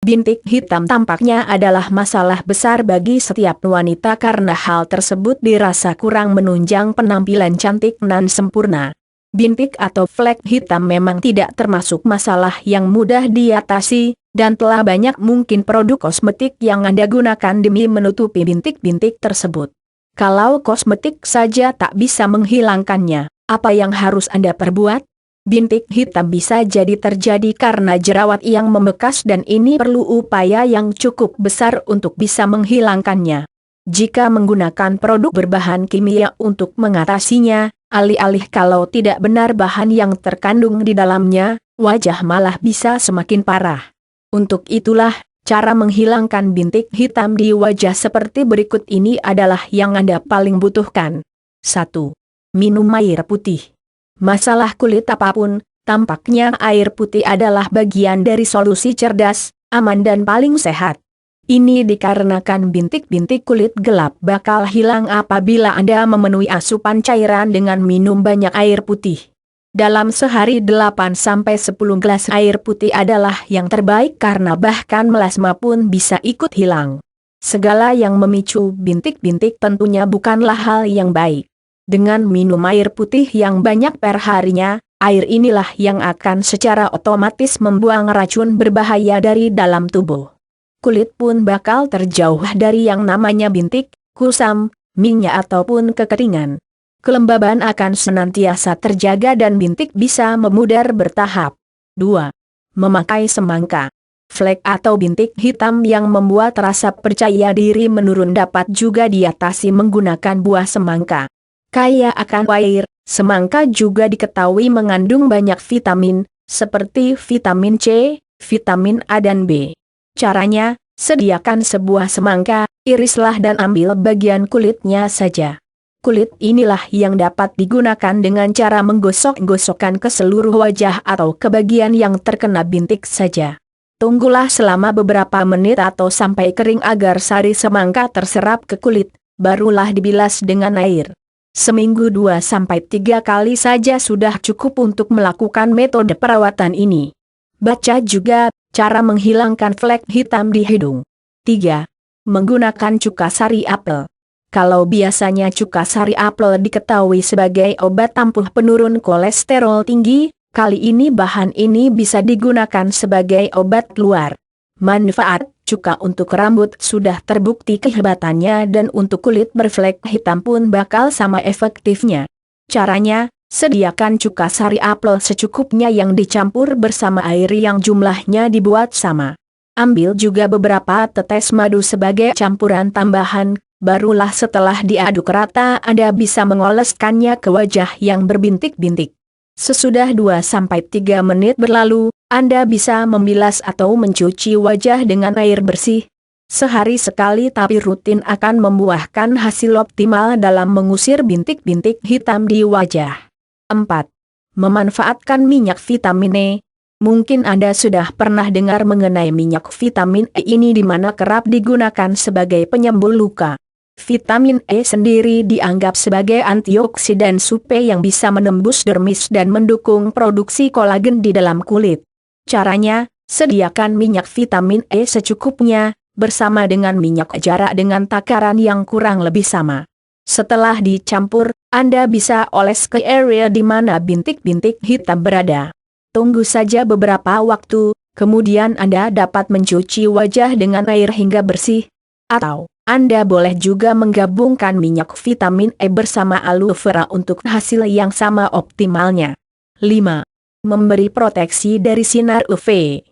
Bintik hitam tampaknya adalah masalah besar bagi setiap wanita karena hal tersebut dirasa kurang menunjang penampilan cantik nan sempurna. Bintik atau flek hitam memang tidak termasuk masalah yang mudah diatasi, dan telah banyak mungkin produk kosmetik yang Anda gunakan demi menutupi bintik-bintik tersebut. Kalau kosmetik saja tak bisa menghilangkannya, apa yang harus Anda perbuat? Bintik hitam bisa jadi terjadi karena jerawat yang membekas dan ini perlu upaya yang cukup besar untuk bisa menghilangkannya. Jika menggunakan produk berbahan kimia untuk mengatasinya, alih-alih kalau tidak benar bahan yang terkandung di dalamnya, wajah malah bisa semakin parah. Untuk itulah, cara menghilangkan bintik hitam di wajah seperti berikut ini adalah yang Anda paling butuhkan. 1. Minum air putih. Masalah kulit apapun, tampaknya air putih adalah bagian dari solusi cerdas, aman dan paling sehat. Ini dikarenakan bintik-bintik kulit gelap bakal hilang apabila Anda memenuhi asupan cairan dengan minum banyak air putih. Dalam sehari 8-10 gelas air putih adalah yang terbaik karena bahkan melasma pun bisa ikut hilang. Segala yang memicu bintik-bintik tentunya bukanlah hal yang baik. Dengan minum air putih yang banyak per harinya, air inilah yang akan secara otomatis membuang racun berbahaya dari dalam tubuh. Kulit pun bakal terjauh dari yang namanya bintik, kusam, minyak ataupun kekeringan. Kelembaban akan senantiasa terjaga dan bintik bisa memudar bertahap. 2. Memakai semangka. Flek atau bintik hitam yang membuat rasa percaya diri menurun dapat juga diatasi menggunakan buah semangka. Kaya akan air, semangka juga diketahui mengandung banyak vitamin, seperti vitamin C, vitamin A dan B. Caranya, sediakan sebuah semangka, irislah dan ambil bagian kulitnya saja. Kulit inilah yang dapat digunakan dengan cara menggosok-gosokkan ke seluruh wajah atau ke bagian yang terkena bintik saja. Tunggulah selama beberapa menit atau sampai kering agar sari semangka terserap ke kulit, barulah dibilas dengan air. Seminggu 2-3 kali saja sudah cukup untuk melakukan metode perawatan ini. Baca juga cara menghilangkan flek hitam di hidung. 3. Menggunakan cuka sari apel. Kalau biasanya cuka sari apel diketahui sebagai obat ampuh penurun kolesterol tinggi, kali ini bahan ini bisa digunakan sebagai obat keluar. Manfaat cuka untuk rambut sudah terbukti kehebatannya dan untuk kulit berflek hitam pun bakal sama efektifnya. Caranya, sediakan cuka sari apel secukupnya yang dicampur bersama air yang jumlahnya dibuat sama. Ambil juga beberapa tetes madu sebagai campuran tambahan, barulah setelah diaduk rata Anda bisa mengoleskannya ke wajah yang berbintik-bintik. Sesudah 2-3 menit berlalu, Anda bisa membilas atau mencuci wajah dengan air bersih. Sehari sekali tapi rutin akan membuahkan hasil optimal dalam mengusir bintik-bintik hitam di wajah. 4. Memanfaatkan minyak vitamin E. Mungkin Anda sudah pernah dengar mengenai minyak vitamin E ini di mana kerap digunakan sebagai penyembuh luka. Vitamin E sendiri dianggap sebagai antioksidan super yang bisa menembus dermis dan mendukung produksi kolagen di dalam kulit. Caranya, sediakan minyak vitamin E secukupnya, bersama dengan minyak jarak dengan takaran yang kurang lebih sama. Setelah dicampur, Anda bisa oles ke area di mana bintik-bintik hitam berada. Tunggu saja beberapa waktu, kemudian Anda dapat mencuci wajah dengan air hingga bersih. Atau, Anda boleh juga menggabungkan minyak vitamin E bersama aloe vera untuk hasil yang sama optimalnya. 5. Memberi proteksi dari sinar UV.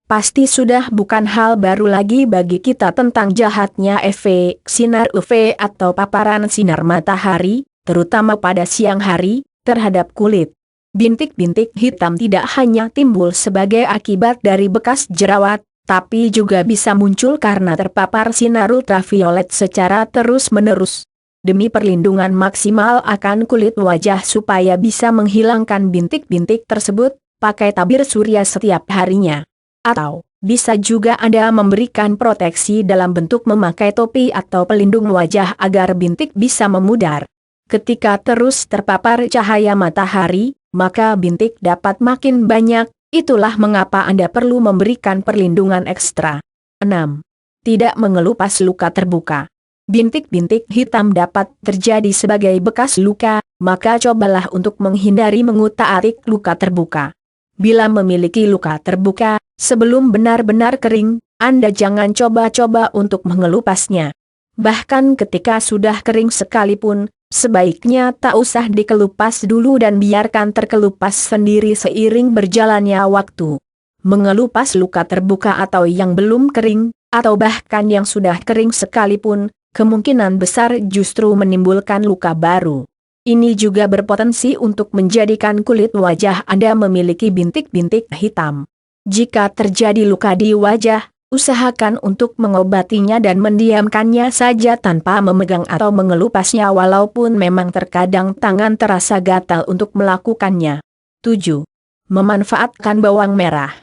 Pasti sudah bukan hal baru lagi bagi kita tentang jahatnya efek sinar UV atau paparan sinar matahari, terutama pada siang hari, terhadap kulit. Bintik-bintik hitam tidak hanya timbul sebagai akibat dari bekas jerawat, tapi juga bisa muncul karena terpapar sinar ultraviolet secara terus-menerus. Demi perlindungan maksimal akan kulit wajah supaya bisa menghilangkan bintik-bintik tersebut, pakai tabir surya setiap harinya. Atau, bisa juga Anda memberikan proteksi dalam bentuk memakai topi atau pelindung wajah agar bintik bisa memudar. Ketika terus terpapar cahaya matahari, maka bintik dapat makin banyak, Itulah mengapa Anda perlu memberikan perlindungan ekstra. 6. Tidak mengelupas luka terbuka. Bintik-bintik hitam dapat terjadi sebagai bekas luka, maka cobalah untuk menghindari mengutak-atik luka terbuka. Bila memiliki luka terbuka, sebelum benar-benar kering, Anda jangan coba-coba untuk mengelupasnya. Bahkan ketika sudah kering sekalipun, sebaiknya tak usah dikelupas dulu dan biarkan terkelupas sendiri seiring berjalannya waktu. Mengelupas luka terbuka atau yang belum kering, atau bahkan yang sudah kering sekalipun, kemungkinan besar justru menimbulkan luka baru. Ini juga berpotensi untuk menjadikan kulit wajah Anda memiliki bintik-bintik hitam. Jika terjadi luka di wajah, usahakan untuk mengobatinya dan mendiamkannya saja tanpa memegang atau mengelupasnya walaupun memang terkadang tangan terasa gatal untuk melakukannya. 7. Memanfaatkan bawang merah.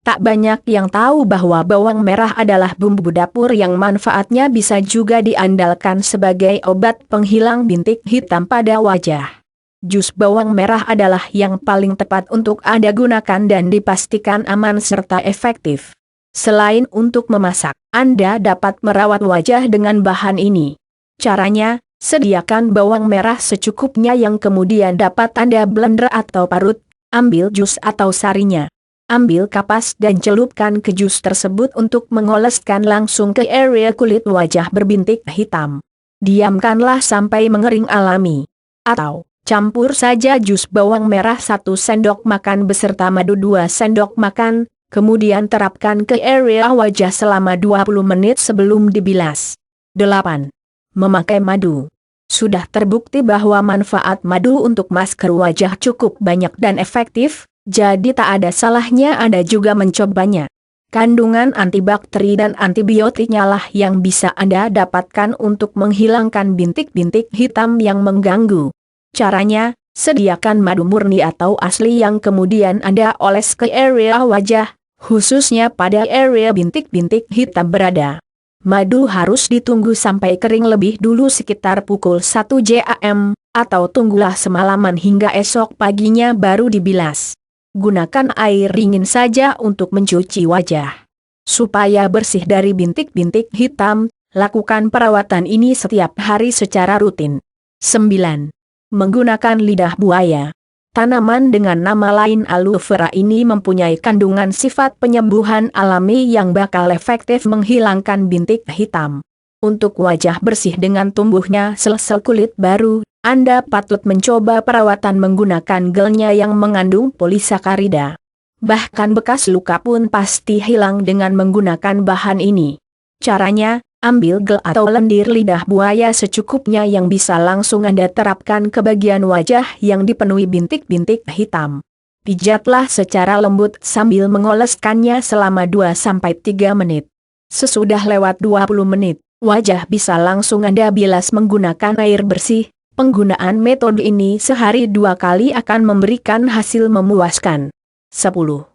Tak banyak yang tahu bahwa bawang merah adalah bumbu dapur yang manfaatnya bisa juga diandalkan sebagai obat penghilang bintik hitam pada wajah. Jus bawang merah adalah yang paling tepat untuk Anda gunakan dan dipastikan aman serta efektif. Selain untuk memasak, Anda dapat merawat wajah dengan bahan ini. Caranya, sediakan bawang merah secukupnya yang kemudian dapat Anda blender atau parut, ambil jus atau sarinya. Ambil kapas dan celupkan ke jus tersebut untuk mengoleskan langsung ke area kulit wajah berbintik hitam. Diamkanlah sampai mengering alami. Atau, campur saja jus bawang merah 1 sendok makan beserta madu 2 sendok makan, kemudian terapkan ke area wajah selama 20 menit sebelum dibilas. 8. Memakai madu. Sudah terbukti bahwa manfaat madu untuk masker wajah cukup banyak dan efektif, jadi tak ada salahnya Anda juga mencobanya. Kandungan antibakteri dan antibiotiknya lah yang bisa Anda dapatkan untuk menghilangkan bintik-bintik hitam yang mengganggu. Caranya, sediakan madu murni atau asli yang kemudian Anda oles ke area wajah, khususnya pada area bintik-bintik hitam berada. Madu harus ditunggu sampai kering lebih dulu sekitar pukul 1 jam, atau tunggulah semalaman hingga esok paginya baru dibilas. Gunakan air dingin saja untuk mencuci wajah. Supaya bersih dari bintik-bintik hitam, lakukan perawatan ini setiap hari secara rutin. 9. Menggunakan lidah buaya. Tanaman dengan nama lain aloe vera ini mempunyai kandungan sifat penyembuhan alami yang bakal efektif menghilangkan bintik hitam. Untuk wajah bersih dengan tumbuhnya sel-sel kulit baru, Anda patut mencoba perawatan menggunakan gelnya yang mengandung polisakarida. Bahkan bekas luka pun pasti hilang dengan menggunakan bahan ini. Caranya, ambil gel atau lendir lidah buaya secukupnya yang bisa langsung Anda terapkan ke bagian wajah yang dipenuhi bintik-bintik hitam. Pijatlah secara lembut sambil mengoleskannya selama 2-3 menit. Sesudah lewat 20 menit, wajah bisa langsung Anda bilas menggunakan air bersih. Penggunaan metode ini sehari 2 kali akan memberikan hasil memuaskan. 10.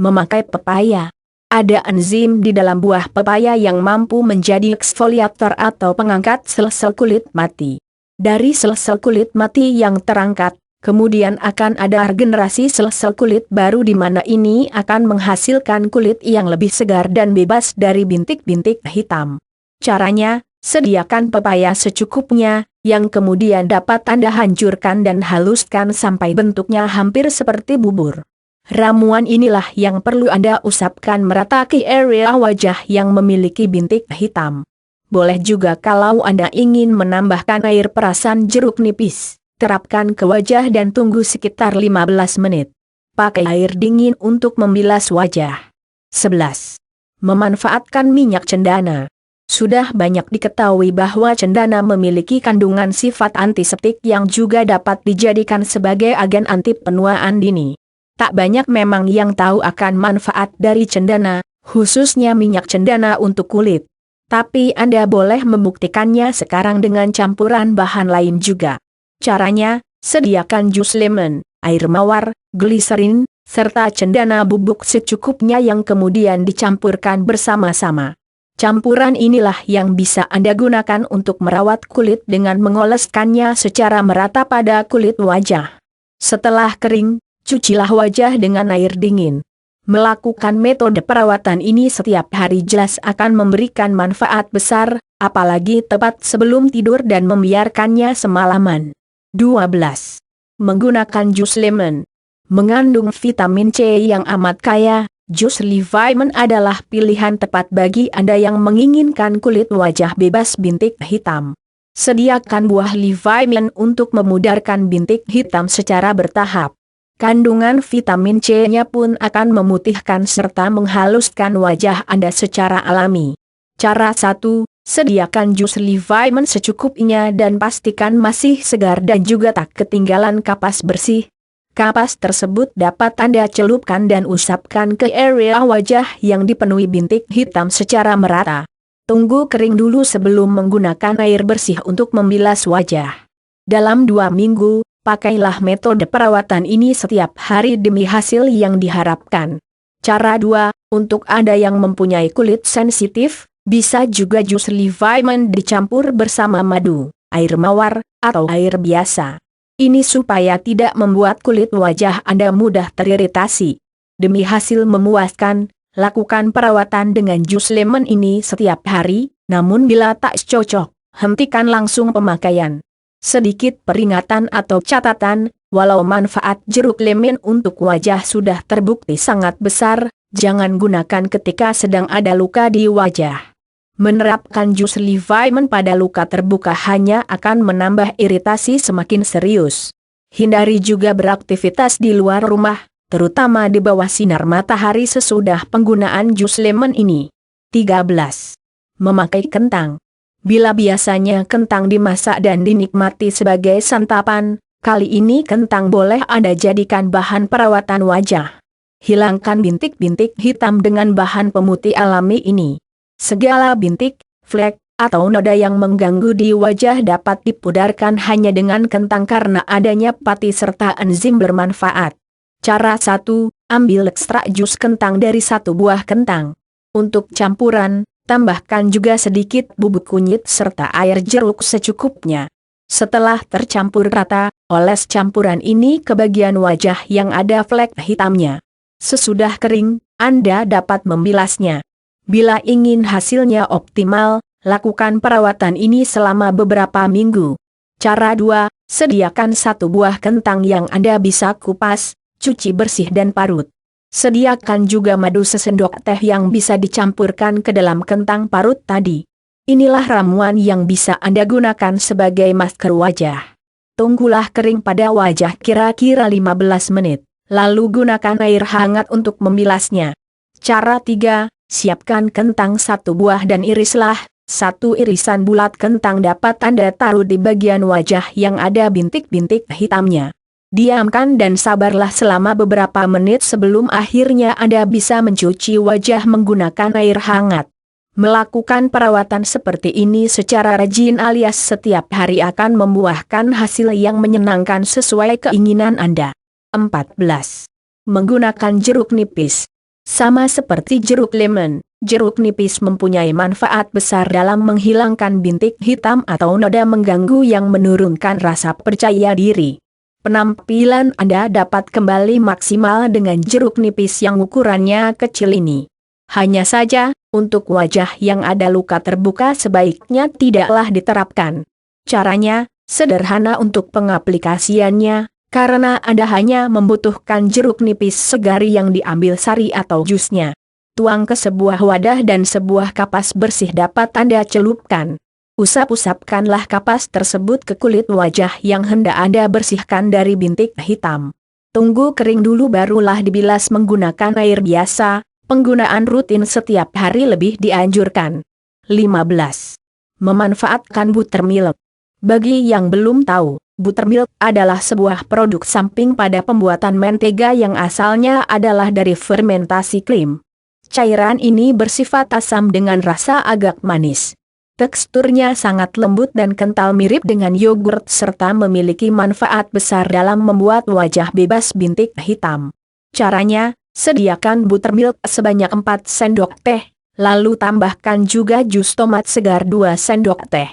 Memakai pepaya. Ada enzim di dalam buah pepaya yang mampu menjadi eksfoliator atau pengangkat sel-sel kulit mati. Dari sel-sel kulit mati yang terangkat, kemudian akan ada regenerasi sel-sel kulit baru di mana ini akan menghasilkan kulit yang lebih segar dan bebas dari bintik-bintik hitam. Caranya, sediakan pepaya secukupnya, yang kemudian dapat Anda hancurkan dan haluskan sampai bentuknya hampir seperti bubur. Ramuan inilah yang perlu Anda usapkan merata ke area wajah yang memiliki bintik hitam. Boleh juga kalau Anda ingin menambahkan air perasan jeruk nipis, terapkan ke wajah dan tunggu sekitar 15 menit. Pakai air dingin untuk membilas wajah. 11. Memanfaatkan minyak cendana. Sudah banyak diketahui bahwa cendana memiliki kandungan sifat antiseptik yang juga dapat dijadikan sebagai agen anti penuaan dini. Tak banyak memang yang tahu akan manfaat dari cendana, khususnya minyak cendana untuk kulit. Tapi Anda boleh membuktikannya sekarang dengan campuran bahan lain juga. Caranya, sediakan jus lemon, air mawar, gliserin, serta cendana bubuk secukupnya yang kemudian dicampurkan bersama-sama. Campuran inilah yang bisa Anda gunakan untuk merawat kulit dengan mengoleskannya secara merata pada kulit wajah. Setelah kering, cucilah wajah dengan air dingin. Melakukan metode perawatan ini setiap hari jelas akan memberikan manfaat besar, apalagi tepat sebelum tidur dan membiarkannya semalaman. 12. Menggunakan jus lemon. Mengandung vitamin C yang amat kaya, jus lemon adalah pilihan tepat bagi Anda yang menginginkan kulit wajah bebas bintik hitam. Sediakan buah lemon untuk memudarkan bintik hitam secara bertahap. Kandungan vitamin C-nya pun akan memutihkan serta menghaluskan wajah Anda secara alami. Cara 1. Sediakan jus lemon secukupnya dan pastikan masih segar dan juga tak ketinggalan kapas bersih. Kapas tersebut dapat Anda celupkan dan usapkan ke area wajah yang dipenuhi bintik hitam secara merata. Tunggu kering dulu sebelum menggunakan air bersih untuk membilas wajah. Dalam 2 minggu, pakailah metode perawatan ini setiap hari demi hasil yang diharapkan. Cara 2, untuk Anda yang mempunyai kulit sensitif, bisa juga jus lemon dicampur bersama madu, air mawar, atau air biasa. Ini supaya tidak membuat kulit wajah Anda mudah teriritasi. Demi hasil memuaskan, lakukan perawatan dengan jus lemon ini setiap hari, namun bila tak cocok, hentikan langsung pemakaian. Sedikit peringatan atau catatan, walau manfaat jeruk lemon untuk wajah sudah terbukti sangat besar, jangan gunakan ketika sedang ada luka di wajah. Menerapkan jus lemon pada luka terbuka hanya akan menambah iritasi semakin serius. Hindari juga beraktivitas di luar rumah, terutama di bawah sinar matahari sesudah penggunaan jus lemon ini. 13. Memakai kentang. Bila biasanya kentang dimasak dan dinikmati sebagai santapan, kali ini kentang boleh Anda jadikan bahan perawatan wajah. Hilangkan bintik-bintik hitam dengan bahan pemutih alami ini. Segala bintik, flek, atau noda yang mengganggu di wajah dapat dipudarkan hanya dengan kentang karena adanya pati serta enzim bermanfaat. Cara 1, ambil ekstrak jus kentang dari 1 buah kentang. Untuk campuran, tambahkan juga sedikit bubuk kunyit serta air jeruk secukupnya. Setelah tercampur rata, oles campuran ini ke bagian wajah yang ada flek hitamnya. Sesudah kering, Anda dapat membilasnya. Bila ingin hasilnya optimal, lakukan perawatan ini selama beberapa minggu. Cara 2, sediakan 1 buah kentang yang Anda bisa kupas, cuci bersih dan parut. Sediakan juga madu sesendok teh yang bisa dicampurkan ke dalam kentang parut tadi. Inilah ramuan yang bisa Anda gunakan sebagai masker wajah. Tunggulah kering pada wajah kira-kira 15 menit, lalu gunakan air hangat untuk membilasnya. Cara 3, siapkan kentang 1 buah dan irislah. 1 irisan bulat kentang dapat Anda taruh di bagian wajah yang ada bintik-bintik hitamnya. Diamkan dan sabarlah selama beberapa menit sebelum akhirnya Anda bisa mencuci wajah menggunakan air hangat. Melakukan perawatan seperti ini secara rajin alias setiap hari akan membuahkan hasil yang menyenangkan sesuai keinginan Anda. 14. Menggunakan jeruk nipis. Sama seperti jeruk lemon, jeruk nipis mempunyai manfaat besar dalam menghilangkan bintik hitam atau noda mengganggu yang menurunkan rasa percaya diri. Penampilan Anda dapat kembali maksimal dengan jeruk nipis yang ukurannya kecil ini. Hanya saja, untuk wajah yang ada luka terbuka sebaiknya tidaklah diterapkan. Caranya, sederhana untuk pengaplikasiannya, karena Anda hanya membutuhkan jeruk nipis segar yang diambil sari atau jusnya. Tuang ke sebuah wadah dan sebuah kapas bersih dapat Anda celupkan. Usap-usapkanlah kapas tersebut ke kulit wajah yang hendak Anda bersihkan dari bintik hitam. Tunggu kering dulu barulah dibilas menggunakan air biasa, penggunaan rutin setiap hari lebih dianjurkan. 15. Memanfaatkan buttermilk. Bagi yang belum tahu, buttermilk adalah sebuah produk samping pada pembuatan mentega yang asalnya adalah dari fermentasi krim. Cairan ini bersifat asam dengan rasa agak manis. Teksturnya sangat lembut dan kental mirip dengan yogurt serta memiliki manfaat besar dalam membuat wajah bebas bintik hitam. Caranya, sediakan buttermilk sebanyak 4 sendok teh, lalu tambahkan juga jus tomat segar 2 sendok teh.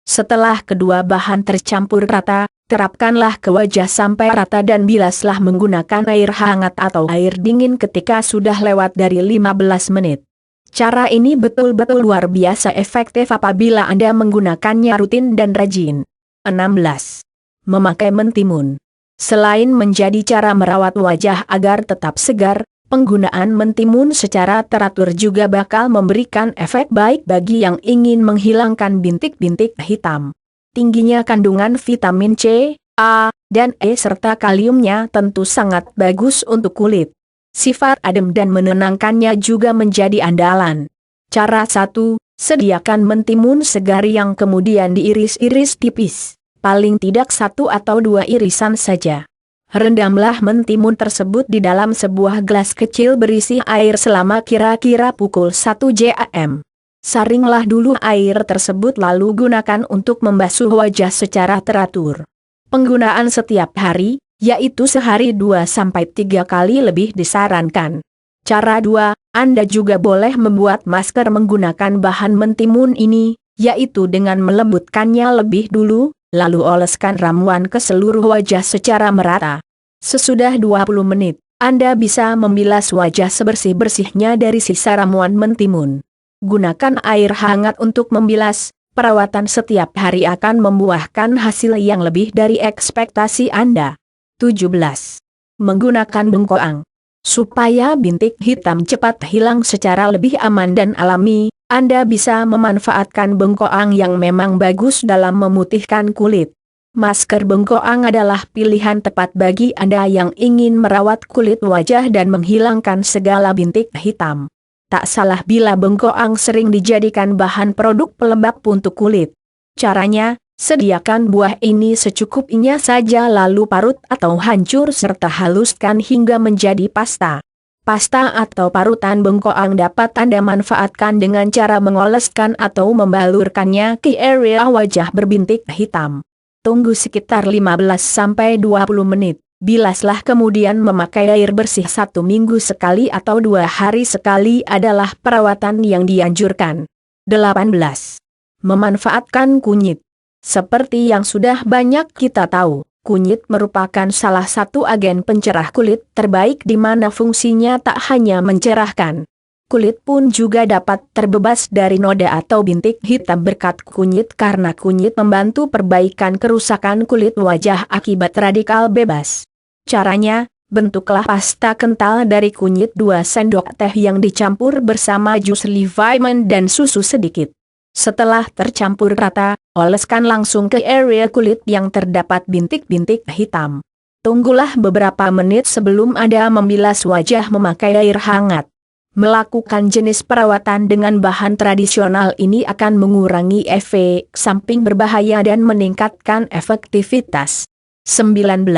Setelah kedua bahan tercampur rata, terapkanlah ke wajah sampai rata dan bilaslah menggunakan air hangat atau air dingin ketika sudah lewat dari 15 menit. Cara ini betul-betul luar biasa efektif apabila Anda menggunakannya rutin dan rajin. 16. Memakai mentimun. Selain menjadi cara merawat wajah agar tetap segar, penggunaan mentimun secara teratur juga bakal memberikan efek baik bagi yang ingin menghilangkan bintik-bintik hitam. Tingginya kandungan vitamin C, A, dan E serta kaliumnya tentu sangat bagus untuk kulit. Sifat adem dan menenangkannya juga menjadi andalan. Cara 1, sediakan mentimun segar yang kemudian diiris-iris tipis. Paling tidak 1 atau 2 irisan saja. Rendamlah mentimun tersebut di dalam sebuah gelas kecil berisi air selama kira-kira pukul 1 jam. Saringlah dulu air tersebut lalu gunakan untuk membasuh wajah secara teratur. Penggunaan setiap hari, yaitu sehari 2-3 kali lebih disarankan. Cara 2, Anda juga boleh membuat masker menggunakan bahan mentimun ini, yaitu dengan melembutkannya lebih dulu, lalu oleskan ramuan ke seluruh wajah secara merata. Sesudah 20 menit, Anda bisa membilas wajah sebersih-bersihnya dari sisa ramuan mentimun. Gunakan air hangat untuk membilas, perawatan setiap hari akan membuahkan hasil yang lebih dari ekspektasi Anda. 17. Menggunakan bengkoang. Supaya bintik hitam cepat hilang secara lebih aman dan alami, Anda bisa memanfaatkan bengkoang yang memang bagus dalam memutihkan kulit. Masker bengkoang adalah pilihan tepat bagi Anda yang ingin merawat kulit wajah dan menghilangkan segala bintik hitam. Tak salah bila bengkoang sering dijadikan bahan produk pelembab untuk kulit. Caranya, sediakan buah ini secukupnya saja lalu parut atau hancur serta haluskan hingga menjadi pasta. Pasta atau parutan bengkoang dapat Anda manfaatkan dengan cara mengoleskan atau membalurkannya ke area wajah berbintik hitam. Tunggu sekitar 15-20 menit. Bilaslah kemudian memakai air bersih 1 minggu sekali atau 2 hari sekali adalah perawatan yang dianjurkan. 18. Memanfaatkan kunyit. Seperti yang sudah banyak kita tahu, kunyit merupakan salah satu agen pencerah kulit terbaik di mana fungsinya tak hanya mencerahkan. Kulit pun juga dapat terbebas dari noda atau bintik hitam berkat kunyit karena kunyit membantu perbaikan kerusakan kulit wajah akibat radikal bebas. Caranya, bentuklah pasta kental dari kunyit 2 sendok teh yang dicampur bersama jus lemon dan susu sedikit. Setelah tercampur rata, oleskan langsung ke area kulit yang terdapat bintik-bintik hitam. Tunggulah beberapa menit sebelum Anda membilas wajah memakai air hangat. Melakukan jenis perawatan dengan bahan tradisional ini akan mengurangi efek samping berbahaya dan meningkatkan efektivitas. 19.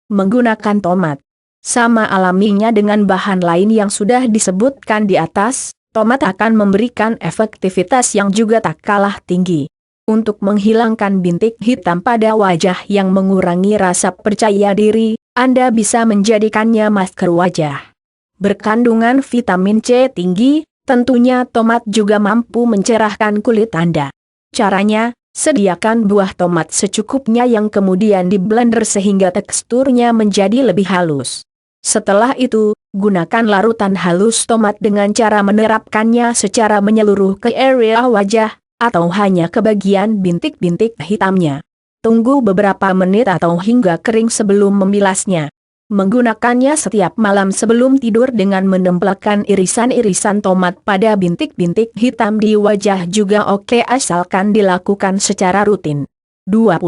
Menggunakan tomat. Sama alaminya dengan bahan lain yang sudah disebutkan di atas, tomat akan memberikan efektivitas yang juga tak kalah tinggi. Untuk menghilangkan bintik hitam pada wajah yang mengurangi rasa percaya diri, Anda bisa menjadikannya masker wajah. Berkandungan vitamin C tinggi, tentunya tomat juga mampu mencerahkan kulit Anda. Caranya, sediakan buah tomat secukupnya yang kemudian diblender sehingga teksturnya menjadi lebih halus. Setelah itu, gunakan larutan halus tomat dengan cara menerapkannya secara menyeluruh ke area wajah, atau hanya ke bagian bintik-bintik hitamnya. Tunggu beberapa menit atau hingga kering sebelum membilasnya. Menggunakannya setiap malam sebelum tidur dengan menempelkan irisan-irisan tomat pada bintik-bintik hitam di wajah juga oke asalkan dilakukan secara rutin. 20.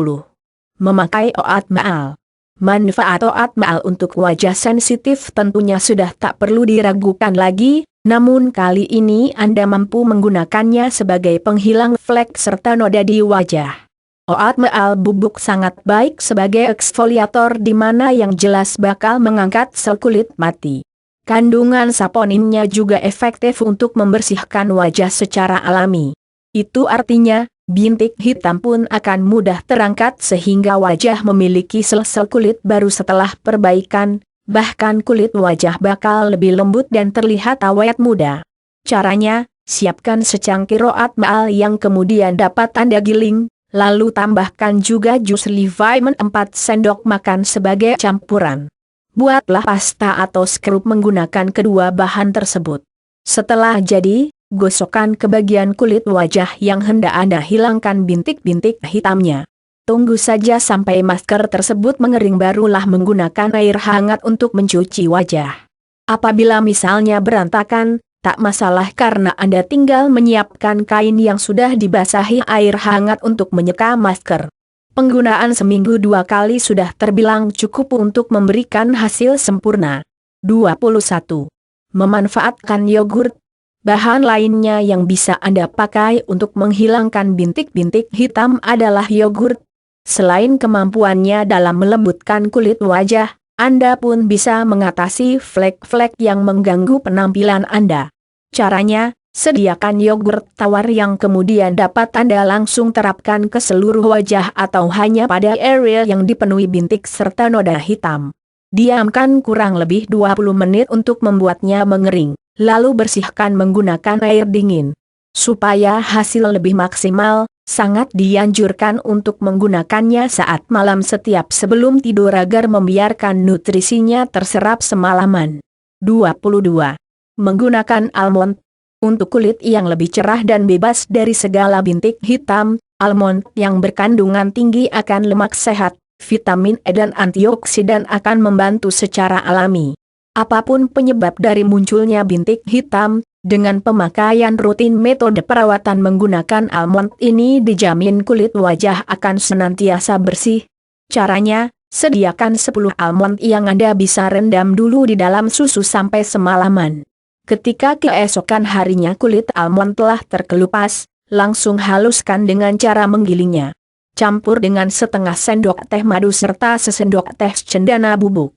Memakai oat maal. Manfaat oat maal untuk wajah sensitif tentunya sudah tak perlu diragukan lagi, namun kali ini Anda mampu menggunakannya sebagai penghilang flek serta noda di wajah. Oat maal bubuk sangat baik sebagai eksfoliator di mana yang jelas bakal mengangkat sel kulit mati. Kandungan saponinnya juga efektif untuk membersihkan wajah secara alami. Itu artinya, bintik hitam pun akan mudah terangkat sehingga wajah memiliki sel-sel kulit baru setelah perbaikan, bahkan kulit wajah bakal lebih lembut dan terlihat awet muda. Caranya, siapkan secangkir oat maal yang kemudian dapat Anda giling, lalu tambahkan juga jus Levain 4 sendok makan sebagai campuran. Buatlah pasta atau skrup menggunakan kedua bahan tersebut. Setelah jadi, gosokkan ke bagian kulit wajah yang hendak Anda hilangkan bintik-bintik hitamnya. Tunggu saja sampai masker tersebut mengering, barulah menggunakan air hangat untuk mencuci wajah. Apabila misalnya berantakan, tak masalah karena Anda tinggal menyiapkan kain yang sudah dibasahi air hangat untuk menyeka masker. Penggunaan seminggu 2 kali sudah terbilang cukup untuk memberikan hasil sempurna. 21. Memanfaatkan yogurt. Bahan lainnya yang bisa Anda pakai untuk menghilangkan bintik-bintik hitam adalah yogurt. Selain kemampuannya dalam melembutkan kulit wajah, Anda pun bisa mengatasi flek-flek yang mengganggu penampilan Anda. Caranya, sediakan yogurt tawar yang kemudian dapat Anda langsung terapkan ke seluruh wajah atau hanya pada area yang dipenuhi bintik serta noda hitam. Diamkan kurang lebih 20 menit untuk membuatnya mengering, lalu bersihkan menggunakan air dingin. Supaya hasil lebih maksimal, sangat dianjurkan untuk menggunakannya saat malam setiap sebelum tidur agar membiarkan nutrisinya terserap semalaman. 22. Menggunakan almond. Untuk kulit yang lebih cerah dan bebas dari segala bintik hitam, almond yang berkandungan tinggi akan lemak sehat, vitamin E dan antioksidan akan membantu secara alami. Apapun penyebab dari munculnya bintik hitam, dengan pemakaian rutin metode perawatan menggunakan almond ini dijamin kulit wajah akan senantiasa bersih. Caranya, sediakan 10 almond yang Anda bisa rendam dulu di dalam susu sampai semalaman. Ketika keesokan harinya kulit almond telah terkelupas, langsung haluskan dengan cara menggilingnya. Campur dengan setengah sendok teh madu serta sesendok teh cendana bubuk.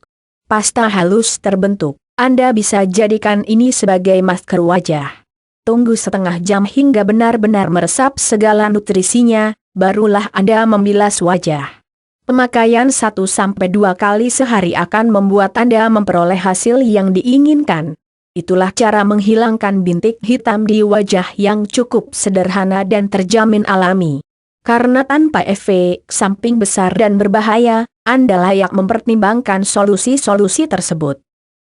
Pasta halus terbentuk. Anda bisa jadikan ini sebagai masker wajah. Tunggu setengah jam hingga benar-benar meresap segala nutrisinya, barulah Anda membilas wajah. Pemakaian 1-2 kali sehari akan membuat Anda memperoleh hasil yang diinginkan. Itulah cara menghilangkan bintik hitam di wajah yang cukup sederhana dan terjamin alami. Karena tanpa efek samping besar dan berbahaya, Anda layak mempertimbangkan solusi-solusi tersebut.